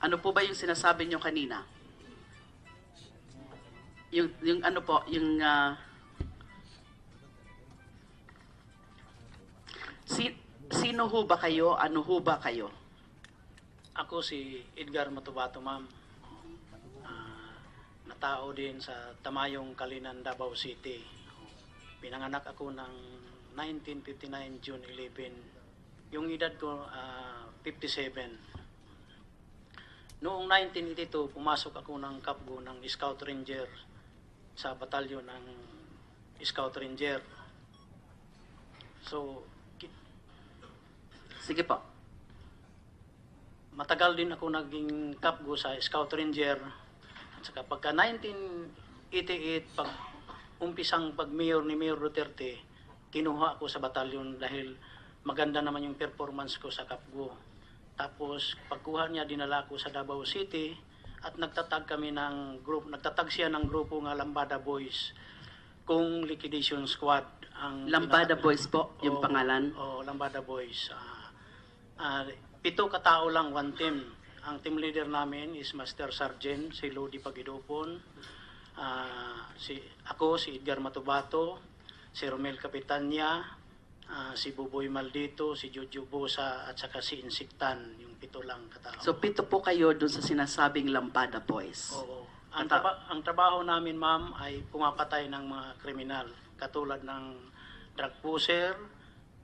Ano po ba yung sinasabi nyo kanina? Yung ano po, yung sino ho ba kayo? Ano ho ba kayo? Ako si Edgar Matubato, ma'am. Natao din sa Tamayong, Kalinan, Davao City. Pinanganak ako ng 1959, June 11. Yung edad ko, 57. Noong 1982, pumasok ako ng Kapgo ng Scout Ranger sa batalyon ng Scout Ranger. So, Sige po. matagal din ako naging Kapgo sa Scout Ranger. At saka pagka 1988, pag umpisang pag-mayor ni Mayor Duterte, kinuha ako sa batalyon dahil maganda naman yung performance ko sa Kapgo. Tapos pagkuha niya, dinala ko sa Davao City at nagtatag siya ng grupo nga Lambada Boys kung liquidation squad. Ang Lambada Boys po, yung pangalan? Oo, Lambada Boys. 7 katao lang, one team. Ang team leader namin is Master Sergeant, si Lodi Pagidopon. Ako, si Edgar Matubato, si Romel Capitania, si Buboy Maldito, si Jojo Bosa, at saka si Insiktan, yung 7 lang katao. So 7 po kayo dun sa sinasabing Lambada Boys. Oo. Ang trabaho namin, ma'am, ay pumapatay ng mga kriminal, katulad ng drug pusher,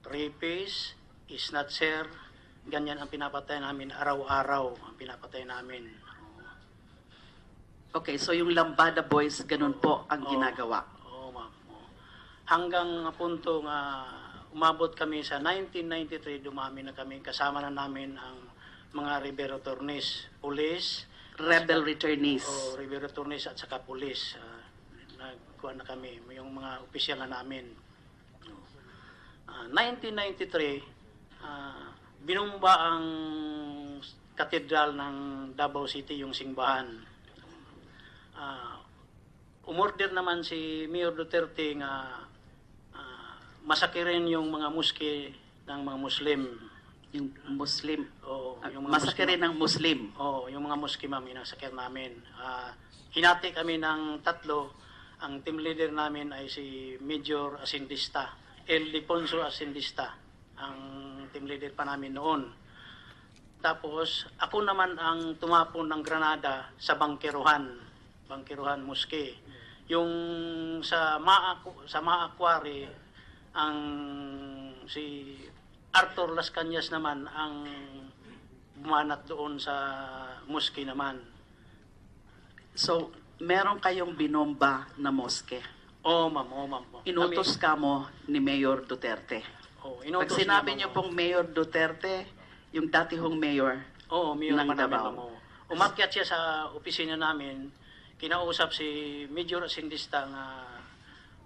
rapist, snatcher, ganyan ang pinapatay namin araw-araw, ang pinapatay namin. Okay, so yung Lambada Boys, ganun po ang Oo. ginagawa. Oo, ma'am. Oo. Hanggang punto nga umabot kami sa 1993, dumami na kami, kasama na namin ang mga Ribero Tornes, police, Rebel returnees. o Ribero Tornes at saka police. Nagkuha na kami, yung mga opisyal na namin. 1993, binumba ang katedral ng Davao City, yung simbahan. Umorder naman si Mayor Duterte nga masakirin yung mga muski ng mga Muslim. Yung Muslim. O yung mga Masakirin ng Muslim. Oo, yung mga muski, ma'am, inasakir namin. Hinati kami ng 3. Ang team leader namin ay si Major Asindista, El Liponso Asindista, ang team leader pa namin noon. Tapos, ako naman ang tumapon ng granada sa Bangkiruhan Muski. Yung sa Maakwari, ang si Arthur Las Cañas naman ang bumanat doon sa Muski naman. So, meron kayong binomba na moske. Oo, ma'am. Oo, ma'am. Inutos ka mo ni Mayor Duterte. Oo, Pag sinabi niyo pong Mayor Duterte, yung dati hong mayor, Oo, Mayor ng pa namin, Davao. ma'am. Oo. Umakyat siya sa opisina namin, kinausap si Major Asindista nga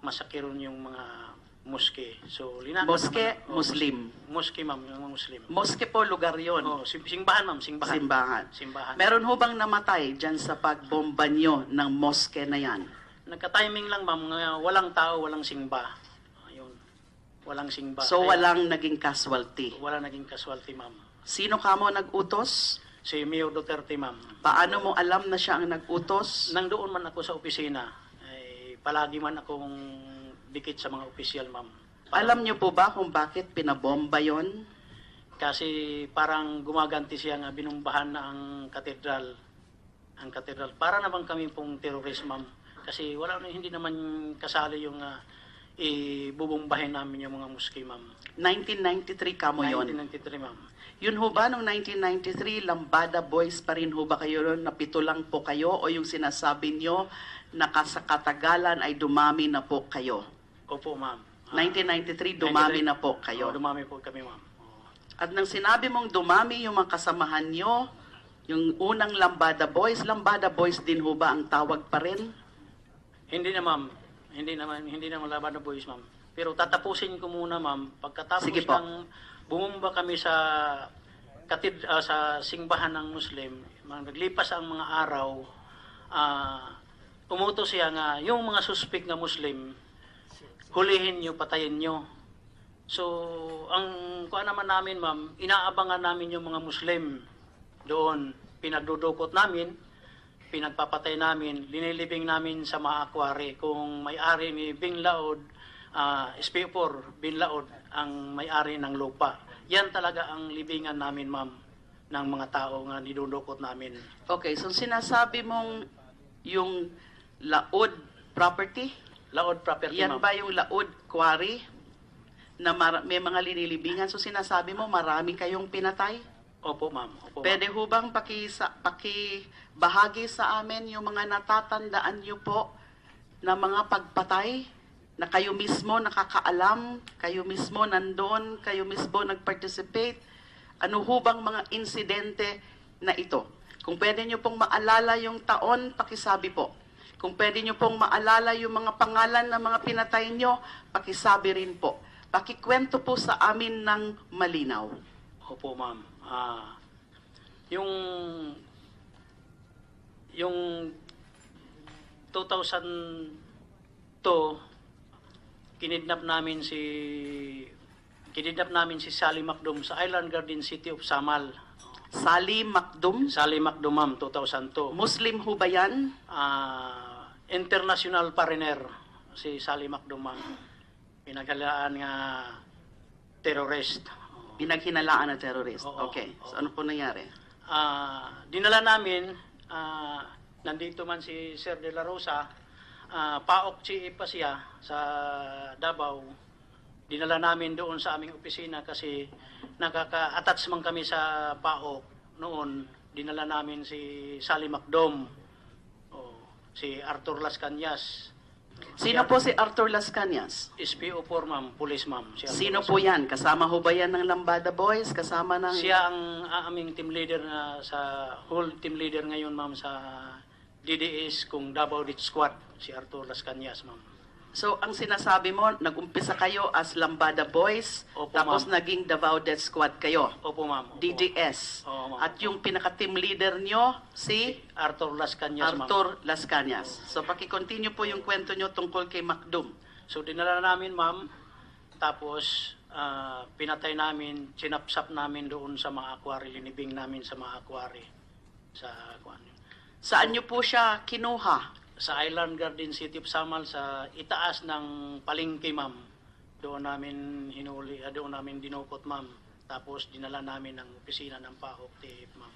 masakiron yung mga muski. So, linangan Moske, naman. Muslim. Muski, ma'am, yung mga Muslim. Moske po lugar yon. Oo, simbahan, ma'am, simbahan. Simbahan. Simbahan. Meron ho bang namatay dyan sa pagbomba nyo ng moske na yan? Nagka-timing lang, ma'am, nga walang tao, walang simba. Ayun. Walang simba. So, Kaya walang naging casualty. wala naging casualty, ma'am. Sino ka mo nag-utos? Si Mayor Duterte, ma'am. Paano mo alam na siya ang nag-utos? Nang doon man ako sa opisina, ay palagi man akong dikit sa mga opisyal, ma'am. Alam niyo po ba kung bakit pinabomba yon? Kasi parang gumaganti siya nga binumbahan na ang katedral. Ang katedral. Para naman kami pong terrorist, ma'am. Kasi hindi naman kasali yung ibubumbahin namin yung mga muski, ma'am. 1993 ka mo yon. 1993, ma'am. Yun ho ba noong 1993, Lambada Boys pa rin ho ba kayo nun? Napito lang po kayo? O yung sinasabi nyo na sa katagalan ay dumami na po kayo? Opo, ma'am. 1993, dumami 93, na po kayo. dumami po kami, ma'am. At nang sinabi mong dumami yung mga kasamahan nyo, yung unang Lambada Boys din ho ba ang tawag pa rin? Hindi na, ma'am. Hindi naman laban na boys, ma'am. Pero tatapusin ko muna, ma'am. Pagkatapos Sige po. ng bumumba kami sa sa simbahan ng Muslim, naglipas ang mga araw, umutos siya nga yung mga suspect na Muslim, hulihin nyo, patayin nyo. So, ang kuha naman namin, ma'am, inaabangan namin yung mga Muslim doon. pinagdudukot namin, pinagpapatay namin, linilibing namin sa mga akwari. Kung may-ari ni Bing Laod, SP4 Bing Laod, ang may-ari ng lupa. Yan talaga ang libingan namin, ma'am, ng mga tao nga nidudukot namin. Okay, so sinasabi mong yung Laod property, Laod property, yan ma'am. ba yung Laod quarry na may mga linilibingan? So sinasabi mo marami kayong pinatay? Opo, ma'am. Opo, ma'am. Pwede ho bang pakibahagi sa amin yung mga natatandaan niyo po na mga pagpatay na kayo mismo nakakaalam, kayo mismo nandun, kayo mismo nag-participate? Ano ho bang mga insidente na ito? Kung pwede niyo pong maalala yung taon, pakisabi po. Kung pwede niyo pong maalala yung mga pangalan ng mga pinatay niyo, pakisabi rin po. Pakikwento po sa amin ng malinaw. Opo, ma'am. Yung 2002, kinidnap namin si Sally Macdum sa Island Garden City of Samal. Sally Macdum, Sally Macdum, ma'am, 2002. Muslim ho ba yan? International foreigner si Sally Macdum, ma'am. Pinaghalaan nga terrorist. Pinaghinalaan na terrorist. Oo, Okay. So oo. ano po nangyari? Dinala namin, nandito man si Sir De La Rosa, paok chief pa siya sa Davao. Dinala namin doon sa aming opisina kasi nakaka-attach man kami sa paok noon. Dinala namin si Sally Macdom, si Arthur Las Cañas. Sino po si Arthur Las Cañas? SPO4, ma'am, police, ma'am. Si Arthur Sino Las po yan? Kasama ho ba yan ng Lambada Boys? Kasama ng... Siya ang aming team leader na whole team leader ngayon, ma'am, sa DDS kung Davao Death Squad, si Arthur Las Cañas, ma'am. So, ang sinasabi mo, nag-umpisa kayo as Lambada Boys, Opo, tapos ma'am. naging Davao Death Squad kayo. Opo, ma'am. Opo. DDS. Oo, ma'am. At yung pinaka-team leader nyo, si Arthur Las Cañas, ma'am. Arthur Las Cañas. So, paki-continue po yung kwento nyo tungkol kay Macdum. So, dinala namin, ma'am. Tapos, pinatay namin, sinapsap namin doon sa mga aquari, linibing namin sa mga aquari. Saan nyo po siya kinuha? Sa Island Garden City of Samal, sa itaas ng palengke, ma'am. Doon namin hinuli, doon namin dinukot, ma'am. Tapos dinala namin ng opisina ng PAOK, ma'am.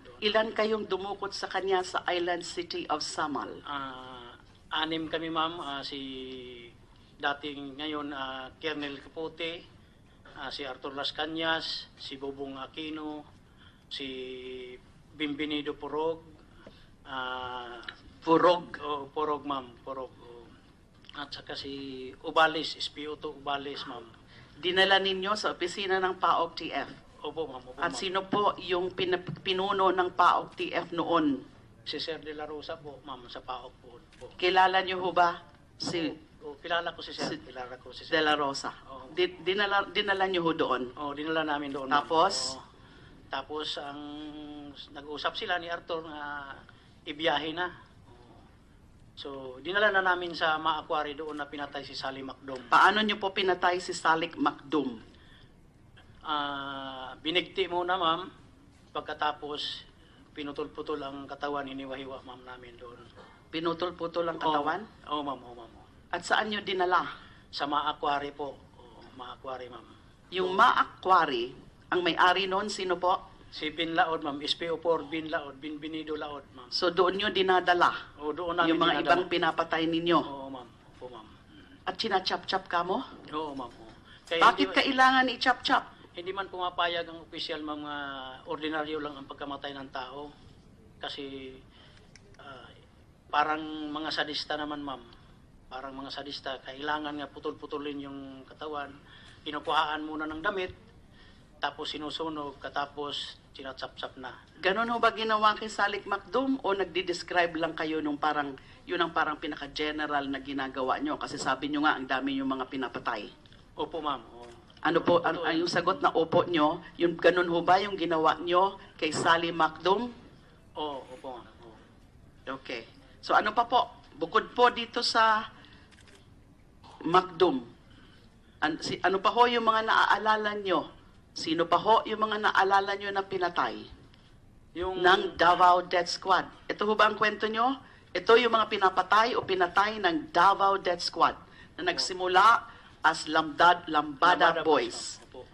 Doon. Ilan kayong dumukot sa kanya sa Island City of Samal? 6 kami, ma'am. Si dating ngayon, Colonel Capote, si Arthur Las Cañas, si Bobong Aquino, si Bimbinido Porog, Purog. Porog, ma'am. Porog. At saka si Ubalis, SPO2 Ubalis, ma'am. Dinala ninyo sa opisina ng PAOK TF. Opo, ma'am. Opo, At ma'am. sino po yung pinuno ng PAOK TF noon? Si Sir De La Rosa po, ma'am, sa PAOK po. Kilala niyo ho ba si Kilala ko si Sir. Si- Kilala ko si De Sir. La Rosa? Oo. Dinala niyo ho doon? Dinala namin doon. ma'am. Tapos? Oo. Tapos, ang nag-usap sila ni Arthur na ibiyahe na. So, dinala na namin sa Maakwari doon na pinatay si Sally Macdom. Paano niyo po pinatay si Salik Macdum? Binigti muna, ma'am. Pagkatapos, pinutol-putol ang katawan, iniwahiwa, ma'am, namin doon. Pinutol-putol ang katawan? Oo, ma'am. Oo, ma'am. At saan niyo dinala? Sa Maakwari po. Maakwari, ma'am. Yung Maakwari, ang may-ari noon, sino po? Si Bin Laod, ma'am. SPO4 Bin Laod. Binido Laod, ma'am. So doon niyo dinadala Doon namin yung mga dinadala. ibang pinapatay ninyo. Oo, ma'am. Opo, ma'am. At sinachap-chap ka mo? Oo, ma'am. Oo. Kaya Bakit kailangan i-chap-chap? hindi man pumapayag ang opisyal, mga ordinaryo lang ang pagkamatay ng tao. Kasi parang mga sadista naman, ma'am. Parang mga sadista, kailangan nga putol-putulin yung katawan. Kinukuhaan muna ng damit, tapos sinusunog, katapos sinatsap-sap na. Ganon ho ba ginawa kay Salik Macdum o nagdi-describe lang kayo nung parang, yun ang parang pinaka-general na ginagawa nyo? Kasi sabi nyo nga, ang dami yung mga pinapatay. Opo, ma'am. Oo. Ano po, yung sagot na opo nyo, yung ganon ho ba yung ginawa nyo kay Sally Macdum? Oo, opo, ma'am. Oo. Okay. So ano pa po? Bukod po dito sa Macdum, ano pa ho yung mga naaalala nyo? Sino pa ho yung mga naalala nyo na pinatay? Yung ng Davao Death Squad. Ito ho ba ang kwento nyo? Ito yung mga pinapatay o pinatay ng Davao Death Squad na nagsimula as Lambada Lambada Boys. Opo.